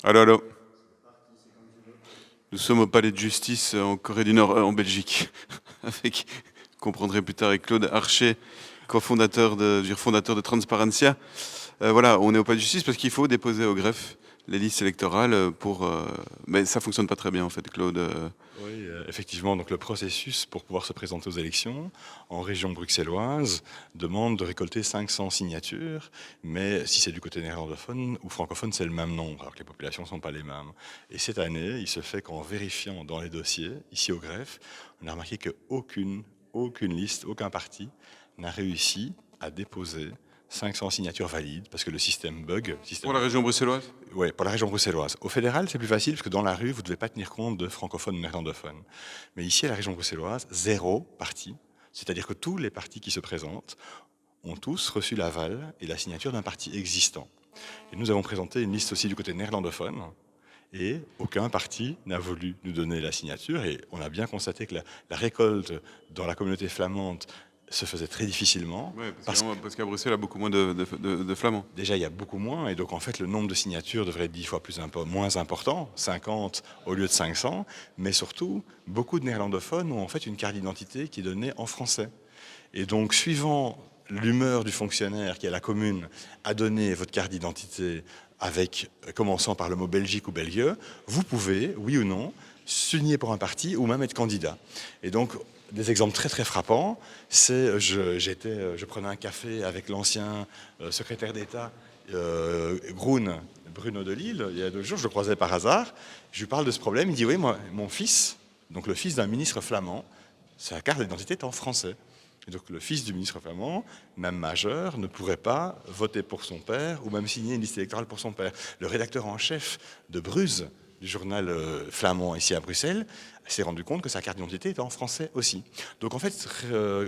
Allô, allô. Nous sommes au palais de justice en Corée du Nord, en Belgique, avec, vous comprendrez plus tard, avec Claude Archer, fondateur de Transparencia. Voilà, on est au palais de justice parce qu'il faut déposer au greffe les listes électorales mais ça fonctionne pas très bien en fait, Claude. Oui, effectivement, donc le processus pour pouvoir se présenter aux élections en région bruxelloise demande de récolter 500 signatures, mais si c'est du côté néerlandophone ou francophone, c'est le même nombre, alors que les populations ne sont pas les mêmes. Et cette année, il se fait qu'en vérifiant dans les dossiers, ici au greffe, on a remarqué aucune liste, aucun parti n'a réussi à déposer 500 signatures valides parce que le système bug. Pour la région bruxelloise? Oui, pour la région bruxelloise. Au fédéral, c'est plus facile parce que dans la rue, vous ne devez pas tenir compte de francophones ou néerlandophones. Mais ici, à la région bruxelloise, 0 parti. C'est-à-dire que tous les partis qui se présentent ont tous reçu l'aval et la signature d'un parti existant. Et nous avons présenté une liste aussi du côté néerlandophone. Et aucun parti n'a voulu nous donner la signature. Et on a bien constaté que la récolte dans la communauté flamande se faisait très difficilement. Ouais, parce qu'à Bruxelles, il y a beaucoup moins de Flamands. Déjà, il y a beaucoup moins, et donc en fait, le nombre de signatures devrait être 10 fois moins important, 50 au lieu de 500, mais surtout, beaucoup de néerlandophones ont en fait une carte d'identité qui est donnée en français. Et donc, suivant l'humeur du fonctionnaire qui, à la commune, a donné votre carte d'identité avec, commençant par le mot Belgique ou Belgique, vous pouvez, oui ou non, s'unir pour un parti ou même être candidat. Et donc, des exemples très très frappants, c'est je prenais un café avec l'ancien secrétaire d'État Bruno de Lille, il y a 2 jours, je le croisais par hasard, je lui parle de ce problème, il dit oui, moi, mon fils, donc le fils d'un ministre flamand, sa carte d'identité est en français. Et donc le fils du ministre flamand, même majeur, ne pourrait pas voter pour son père ou même signer une liste électorale pour son père. Le rédacteur en chef de Bruz, du journal flamand ici à Bruxelles, s'est rendu compte que sa carte d'identité était en français aussi. Donc en fait,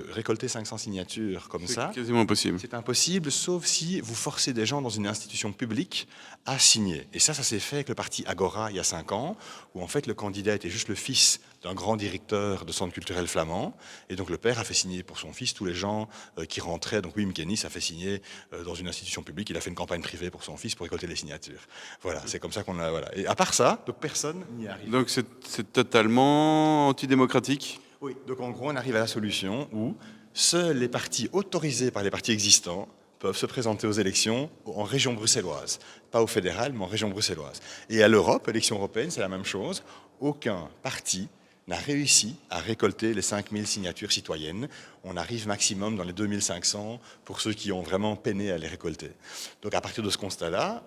récolter 500 signatures comme ça, c'est quasiment impossible. c'est impossible, sauf si vous forcez des gens dans une institution publique à signer. Et ça s'est fait avec le parti Agora il y a 5 ans, où en fait le candidat était juste le fils d'un grand directeur de centre culturel flamand. Et donc le père a fait signer pour son fils tous les gens qui rentraient. Donc Wim Kennis a fait signer dans une institution publique. Il a fait une campagne privée pour son fils pour récolter les signatures. Voilà, c'est comme ça qu'on a... Voilà. Et à part ça, donc personne n'y arrive. Donc c'est totalement antidémocratique. Oui, donc en gros, on arrive à la solution où seuls les partis autorisés par les partis existants peuvent se présenter aux élections en région bruxelloise. Pas au fédéral, mais en région bruxelloise. Et à l'Europe, élection européenne, c'est la même chose. Aucun parti n'a réussi à récolter les 5000 signatures citoyennes. On arrive maximum dans les 2500 pour ceux qui ont vraiment peiné à les récolter. Donc à partir de ce constat-là,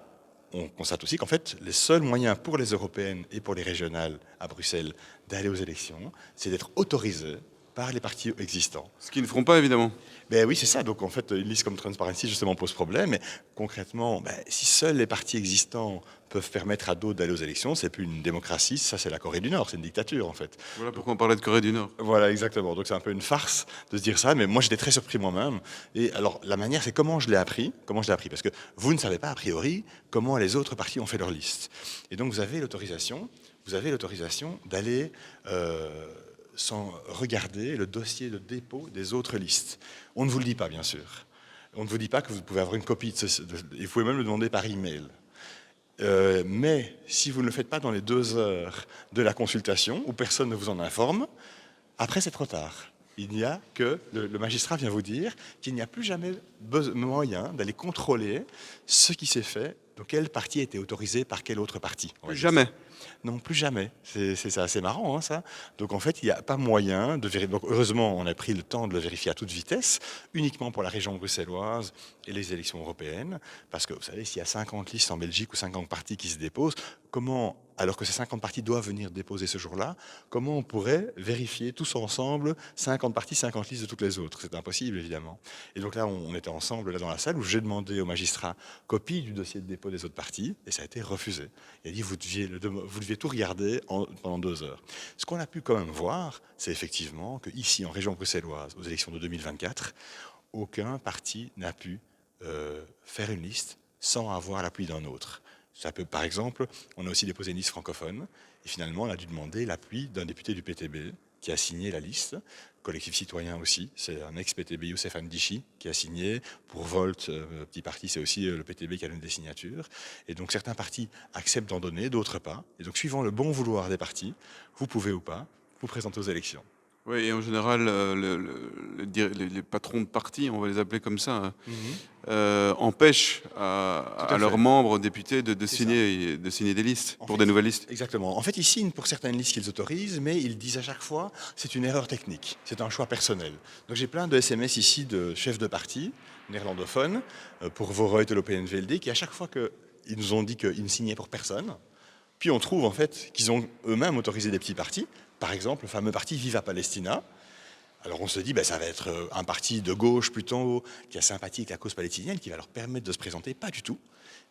on constate aussi qu'en fait, les seuls moyens pour les européennes et pour les régionales à Bruxelles d'aller aux élections, c'est d'être autorisés par les partis existants. Ce qu'ils ne feront pas, évidemment. Ben oui, c'est ça. Donc en fait, une liste comme Transparency justement pose problème. Mais concrètement, si seuls les partis existants peuvent permettre à d'autres d'aller aux élections, c'est plus une démocratie, ça c'est la Corée du Nord, c'est une dictature en fait. Voilà pourquoi on parlait de Corée du Nord. Voilà, exactement. Donc c'est un peu une farce de se dire ça, mais moi j'étais très surpris moi-même. Et alors la manière, c'est comment je l'ai appris. Comment je l'ai appris? Parce que vous ne savez pas a priori comment les autres partis ont fait leur liste. Et donc vous avez l'autorisation d'aller sans regarder le dossier de dépôt des autres listes. On ne vous le dit pas, bien sûr. On ne vous dit pas que vous pouvez avoir une copie vous pouvez même le demander par email. Mais si vous ne le faites pas dans les 2 heures de la consultation, où personne ne vous en informe, après c'est trop tard. Il n'y a que, le magistrat vient vous dire qu'il n'y a plus jamais moyen d'aller contrôler ce qui s'est fait, donc quel parti a été autorisé par quel autre parti. Jamais. Non, plus jamais. C'est assez marrant, hein, ça. Donc en fait, il n'y a pas moyen de vérifier. Donc heureusement, on a pris le temps de le vérifier à toute vitesse, uniquement pour la région bruxelloise et les élections européennes. Parce que vous savez, s'il y a 50 listes en Belgique ou 50 partis qui se déposent, comment, alors que ces 50 partis doivent venir déposer ce jour-là, comment on pourrait vérifier tous ensemble 50 partis, 50 listes de toutes les autres? C'est impossible, évidemment. Et donc là, on était ensemble là dans la salle où j'ai demandé au magistrat copie du dossier de dépôt des autres partis et ça a été refusé. Il a dit vous deviez tout regarder pendant 2 heures. Ce qu'on a pu quand même voir, c'est effectivement qu'ici, en région bruxelloise, aux élections de 2024, aucun parti n'a pu faire une liste sans avoir l'appui d'un autre. Ça peut, par exemple, on a aussi déposé une liste francophone, et finalement, on a dû demander l'appui d'un député du PTB qui a signé la liste. Collectif citoyen aussi, c'est un ex-PTB, Youssef Ndichi, qui a signé. Pour Volt, petit parti, c'est aussi le PTB qui a donné des signatures. Et donc certains partis acceptent d'en donner, d'autres pas. Et donc suivant le bon vouloir des partis, vous pouvez ou pas vous présenter aux élections. Oui, et en général, les patrons de parti, on va les appeler comme ça, hein, empêchent à leurs membres députés de signer des listes pour des nouvelles listes. Exactement. En fait, ils signent pour certaines listes qu'ils autorisent, mais ils disent à chaque fois c'est une erreur technique, c'est un choix personnel. Donc j'ai plein de SMS ici de chefs de parti néerlandophones pour Vooruit et l'OPNVLD qui à chaque fois qu'ils nous ont dit qu'ils ne signaient pour personne, puis on trouve en fait qu'ils ont eux-mêmes autorisé des petits partis. Par exemple, le fameux parti Viva Palestina. Alors on se dit, ça va être un parti de gauche plutôt, qui a sympathie avec la cause palestinienne, qui va leur permettre de se présenter. Pas du tout.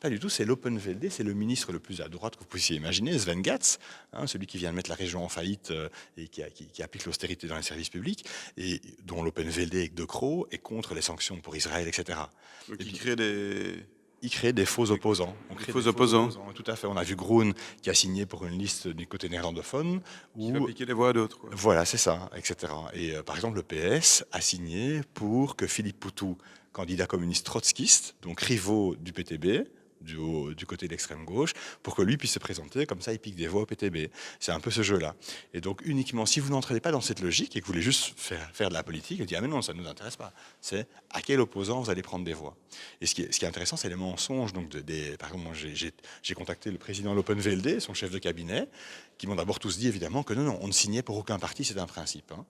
Pas du tout, c'est l'Open-VLD, c'est le ministre le plus à droite que vous puissiez imaginer, Sven Gatz, celui qui vient de mettre la région en faillite et qui applique l'austérité dans les services publics, et dont l'Open-VLD avec De Croo est contre les sanctions pour Israël, etc. Donc il crée des... Il crée des faux opposants. Faux opposants. Tout à fait. On a vu Groen qui a signé pour une liste du côté néerlandophone. Qui va piquer les voix à d'autres. Voilà, c'est ça, etc. Et par exemple, le PS a signé pour que Philippe Poutou, candidat communiste trotskiste, donc rivaux du PTB, du côté de l'extrême gauche, pour que lui puisse se présenter, comme ça il pique des voix au PTB. C'est un peu ce jeu-là. Et donc uniquement, si vous n'entrez pas dans cette logique et que vous voulez juste faire de la politique, vous dites ah mais non, ça ne nous intéresse pas. C'est à quel opposant vous allez prendre des voix. Et ce qui est intéressant, c'est les mensonges. Donc par exemple, moi j'ai contacté le président de l'OpenVLD, son chef de cabinet, qui m'ont d'abord tous dit évidemment que non, on ne signait pour aucun parti, c'est un principe. Hein.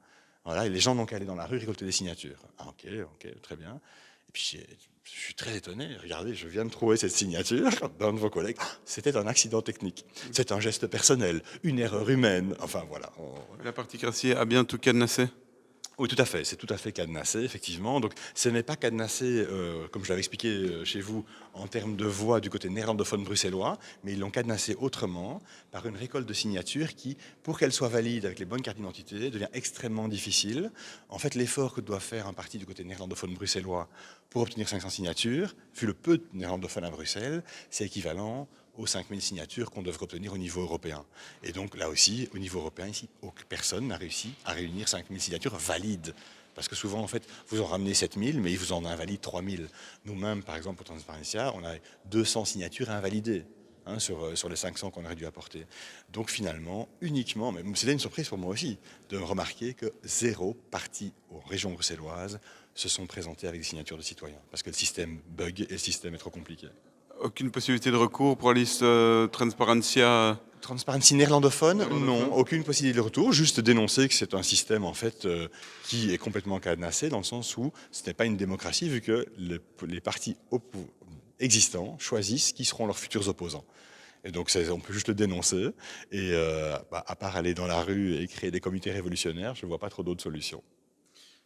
Voilà, et les gens n'ont qu'à aller dans la rue récolter des signatures. Ah ok, très bien. Et puis je suis très étonné. Regardez, je viens de trouver cette signature d'un de vos collègues. C'était un accident technique. C'est un geste personnel, une erreur humaine. Enfin voilà. La particratie a bien tout cadenassé. Oui, tout à fait. C'est tout à fait cadenassé, effectivement. Donc, ce n'est pas cadenassé, comme je l'avais expliqué chez vous, en termes de voix du côté néerlandophone bruxellois, mais ils l'ont cadenassé autrement, par une récolte de signatures qui, pour qu'elle soit valide avec les bonnes cartes d'identité, devient extrêmement difficile. En fait, l'effort que doit faire un parti du côté néerlandophone bruxellois pour obtenir 500 signatures, vu le peu de néerlandophones à Bruxelles, c'est équivalent aux 5000 signatures qu'on devrait obtenir au niveau européen. Et donc là aussi, au niveau européen, ici, personne n'a réussi à réunir 5000 signatures valides. Parce que souvent, en fait, vous en ramenez 7000, mais ils vous en invalident 3000. Nous-mêmes, par exemple, pour Transparencia, on a 200 signatures invalidées sur les 500 qu'on aurait dû apporter. Donc finalement, uniquement, mais c'était une surprise pour moi aussi, de remarquer que 0 parti aux régions bruxelloises se sont présentés avec des signatures de citoyens. Parce que le système bug et le système est trop compliqué. Aucune possibilité de recours pour la liste Transparencia? Transparency néerlandophone, non, aucune possibilité de retour, juste dénoncer que c'est un système en fait qui est complètement cadenassé dans le sens où ce n'est pas une démocratie vu que les partis existants choisissent qui seront leurs futurs opposants. Et donc on peut juste le dénoncer et à part aller dans la rue et créer des comités révolutionnaires, je ne vois pas trop d'autres solutions.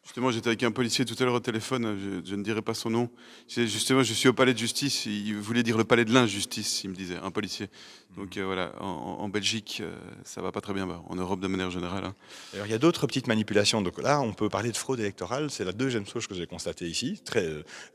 Justement, j'étais avec un policier tout à l'heure au téléphone, je ne dirai pas son nom. Justement, je suis au palais de justice, il voulait dire le palais de l'injustice, il me disait, un policier. Donc voilà, en Belgique, ça va pas très bien, en Europe de manière générale. Hein. Alors, il y a d'autres petites manipulations. Donc là, on peut parler de fraude électorale. C'est la deuxième chose que j'ai constatée ici.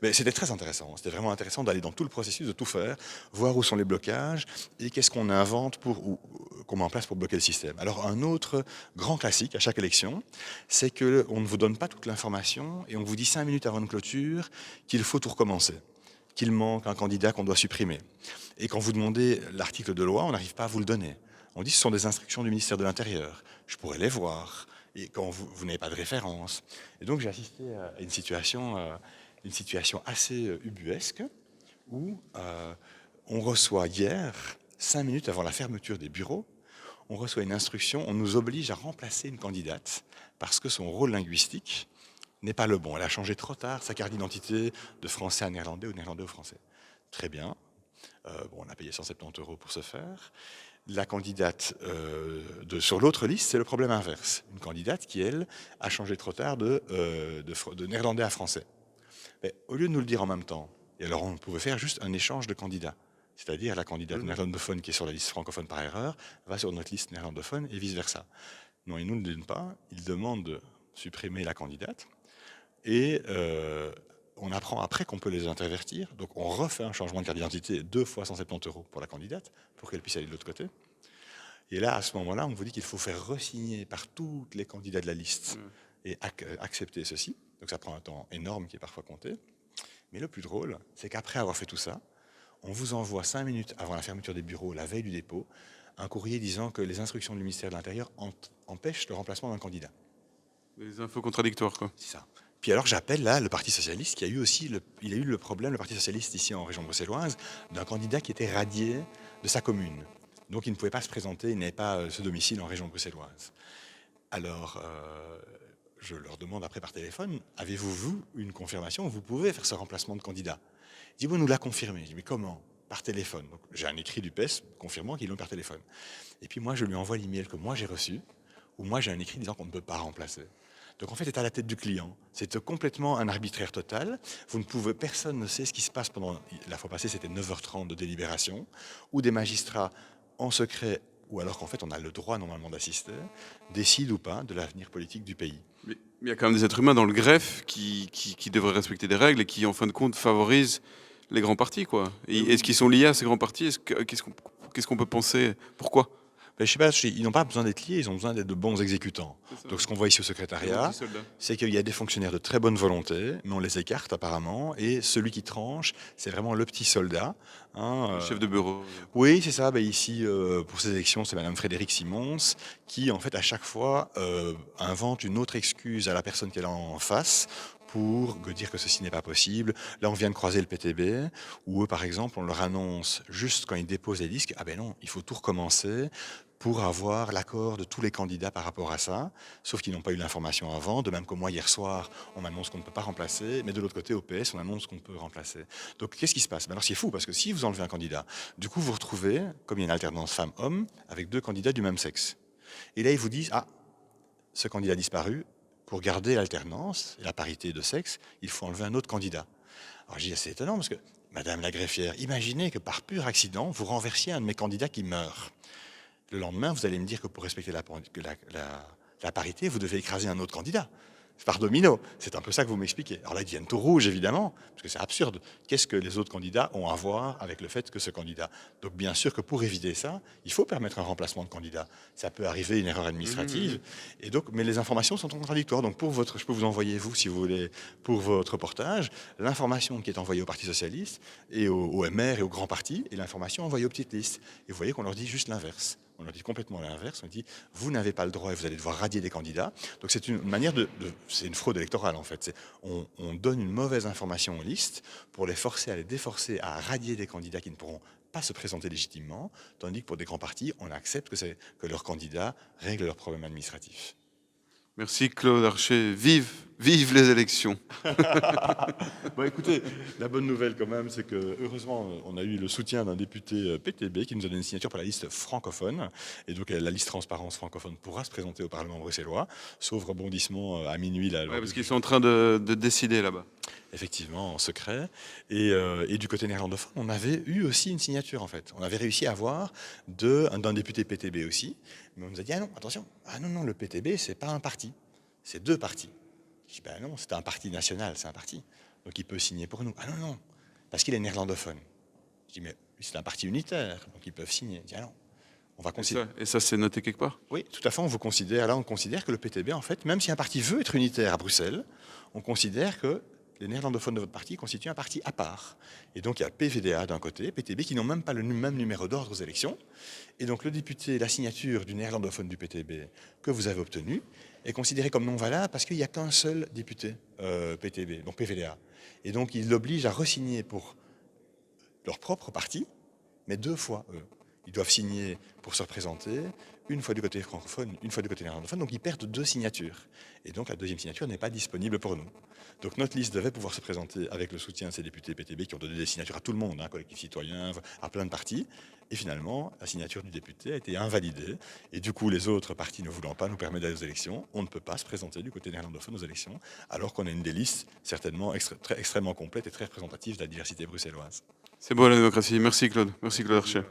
Mais c'était très intéressant. C'était vraiment intéressant d'aller dans tout le processus, de tout faire, voir où sont les blocages et qu'est-ce qu'on invente qu'on met en place pour bloquer le système. Alors, un autre grand classique à chaque élection, c'est qu'on ne vous donne pas toute l'information et on vous dit 5 minutes avant une clôture qu'il faut tout recommencer, qu'il manque un candidat qu'on doit supprimer. Et quand vous demandez l'article de loi, on n'arrive pas à vous le donner. On dit que ce sont des instructions du ministère de l'Intérieur. Je pourrais les voir. Et quand vous n'avez pas de référence. Et donc j'ai assisté à une situation assez ubuesque où on reçoit hier, 5 minutes avant la fermeture des bureaux, on reçoit une instruction, on nous oblige à remplacer une candidate parce que son rôle linguistique n'est pas le bon. Elle a changé trop tard sa carte d'identité de français à néerlandais ou néerlandais au français. Très bien. On a payé 170 € pour ce faire. La candidate sur l'autre liste, c'est le problème inverse. Une candidate qui, elle, a changé trop tard de néerlandais à français. Mais au lieu de nous le dire en même temps, et alors on pouvait faire juste un échange de candidats. C'est-à-dire la candidate néerlandophone qui est sur la liste francophone par erreur va sur notre liste néerlandophone et vice-versa. Non, ils ne nous le donnent pas. Ils demandent de supprimer la candidate. Et on apprend après qu'on peut les intervertir. Donc on refait un changement de carte d'identité 2 fois 170 € pour la candidate, pour qu'elle puisse aller de l'autre côté. Et là, à ce moment-là, on vous dit qu'il faut faire re-signer par tous les candidats de la liste et accepter ceci. Donc ça prend un temps énorme qui est parfois compté. Mais le plus drôle, c'est qu'après avoir fait tout ça, on vous envoie 5 minutes avant la fermeture des bureaux, la veille du dépôt, un courrier disant que les instructions du ministère de l'Intérieur empêchent le remplacement d'un candidat. Des infos contradictoires, quoi. C'est ça. Puis alors j'appelle là le Parti Socialiste qui a eu aussi le problème, le Parti Socialiste ici en région bruxelloise, d'un candidat qui était radié de sa commune. Donc il ne pouvait pas se présenter, il n'avait pas ce domicile en région bruxelloise. Alors je leur demande après par téléphone, avez-vous vu une confirmation où vous pouvez faire ce remplacement de candidat? Il dit, vous nous l'a confirmé. Je dis, mais comment? Par téléphone. Donc j'ai un écrit du PES confirmant qu'ils l'ont par téléphone. Et puis moi je lui envoie l'email que moi j'ai reçu, où moi j'ai un écrit disant qu'on ne peut pas remplacer. Donc en fait, c'est à la tête du client. C'est complètement un arbitraire total. Personne ne sait ce qui se passe pendant. La fois passée, c'était 9h30 de délibération, où des magistrats en secret, ou alors qu'en fait on a le droit normalement d'assister, décident ou pas de l'avenir politique du pays. Mais il y a quand même des êtres humains dans le greffe qui devraient respecter des règles et qui, en fin de compte, favorisent les grands partis, quoi. Est-ce qu'ils sont liés à ces grands partis? Qu'est-ce qu'on peut penser? Pourquoi? Ben, je sais pas, ils n'ont pas besoin d'être liés, ils ont besoin d'être de bons exécutants. Donc ce qu'on voit ici au secrétariat, c'est qu'il y a des fonctionnaires de très bonne volonté, mais on les écarte apparemment, et celui qui tranche, c'est vraiment le petit soldat. Le chef de bureau. Oui, c'est ça. Ben, ici, pour ces élections, c'est Madame Frédéric Simons, qui en fait à chaque fois invente une autre excuse à la personne qu'elle a en face, pour dire que ceci n'est pas possible. Là, on vient de croiser le PTB, où eux, par exemple, on leur annonce, juste quand ils déposent les disques, ah ben non, il faut tout recommencer pour avoir l'accord de tous les candidats par rapport à ça, sauf qu'ils n'ont pas eu l'information avant, de même que moi, hier soir, on m'annonce qu'on ne peut pas remplacer, mais de l'autre côté, au PS, on annonce qu'on peut remplacer. Donc, qu'est-ce qui se passe? Ben alors, c'est fou, parce que si vous enlevez un candidat, du coup, vous retrouvez, comme il y a une alternance femmes-hommes, avec 2 candidats du même sexe. Et là, ils vous disent, ah, ce candidat a disparu, pour garder l'alternance et la parité de sexe, il faut enlever un autre candidat. Alors je dis, c'est étonnant parce que, Madame la greffière, imaginez que par pur accident, vous renversiez un de mes candidats qui meurt. Le lendemain, vous allez me dire que pour respecter la parité, vous devez écraser un autre candidat. C'est par domino. C'est un peu ça que vous m'expliquez. Alors là, ils deviennent tout rouges, évidemment, parce que c'est absurde. Qu'est-ce que les autres candidats ont à voir avec le fait que ce candidat? Donc bien sûr que pour éviter ça, il faut permettre un remplacement de candidat. Ça peut arriver une erreur administrative. Et donc, mais les informations sont contradictoires. Donc je peux vous envoyer, vous, si vous voulez, pour votre reportage, l'information qui est envoyée au Parti Socialiste, et au MR et au Grand Parti, et l'information envoyée aux petites listes. Et vous voyez qu'on leur dit juste l'inverse. On leur dit complètement l'inverse. On dit, vous n'avez pas le droit et vous allez devoir radier des candidats. Donc c'est une manière c'est une fraude électorale en fait. On donne une mauvaise information aux listes pour les forcer à les déforcer, à radier des candidats qui ne pourront pas se présenter légitimement, tandis que pour des grands partis, on accepte que leurs candidats règlent leurs problèmes administratifs. Merci Claude Archer. Vive les élections. Bon, écoutez, la bonne nouvelle quand même, c'est que heureusement, on a eu le soutien d'un député PTB qui nous a donné une signature pour la liste francophone. Et donc la liste transparence francophone pourra se présenter au Parlement bruxellois, sauf rebondissement à minuit. Là, Parce qu'ils sont en train de décider là-bas. Effectivement, en secret. Et du côté néerlandophone, on avait eu aussi une signature en fait. On avait réussi à avoir d'un député PTB aussi. Mais on nous a dit, ah non, attention, non, le PTB, c'est pas un parti, c'est 2 partis. Je dis, ben non, c'est un parti national, c'est un parti. Donc il peut signer pour nous. Ah non, parce qu'il est néerlandophone. Je dis, mais c'est un parti unitaire, donc ils peuvent signer. Je dis, ah non, on va considérer. Et ça, c'est noté quelque part? Oui, tout à fait, on considère que le PTB, en fait, même si un parti veut être unitaire à Bruxelles, on considère que les néerlandophones de votre parti constituent un parti à part. Et donc il y a PVDA d'un côté, PTB, qui n'ont même pas le même numéro d'ordre aux élections. Et donc le député, la signature du néerlandophone du PTB que vous avez obtenue est considérée comme non valable parce qu'il n'y a qu'un seul député PTB, donc PVDA. Et donc il l'oblige à re-signer pour leur propre parti, mais 2 fois eux. Ils doivent signer pour se représenter, une fois du côté francophone, une fois du côté néerlandophone, donc ils perdent 2 signatures. Et donc la 2e signature n'est pas disponible pour nous. Donc notre liste devait pouvoir se présenter avec le soutien de ces députés PTB qui ont donné des signatures à tout le monde, collectifs citoyens, à plein de partis. Et finalement, la signature du député a été invalidée. Et du coup, les autres partis ne voulant pas nous permettre d'aller aux élections, on ne peut pas se présenter du côté néerlandophone aux élections, alors qu'on a une des listes certainement extrêmement complète et très représentative de la diversité bruxelloise. C'est beau la démocratie. Merci Claude. Merci Claude Archer.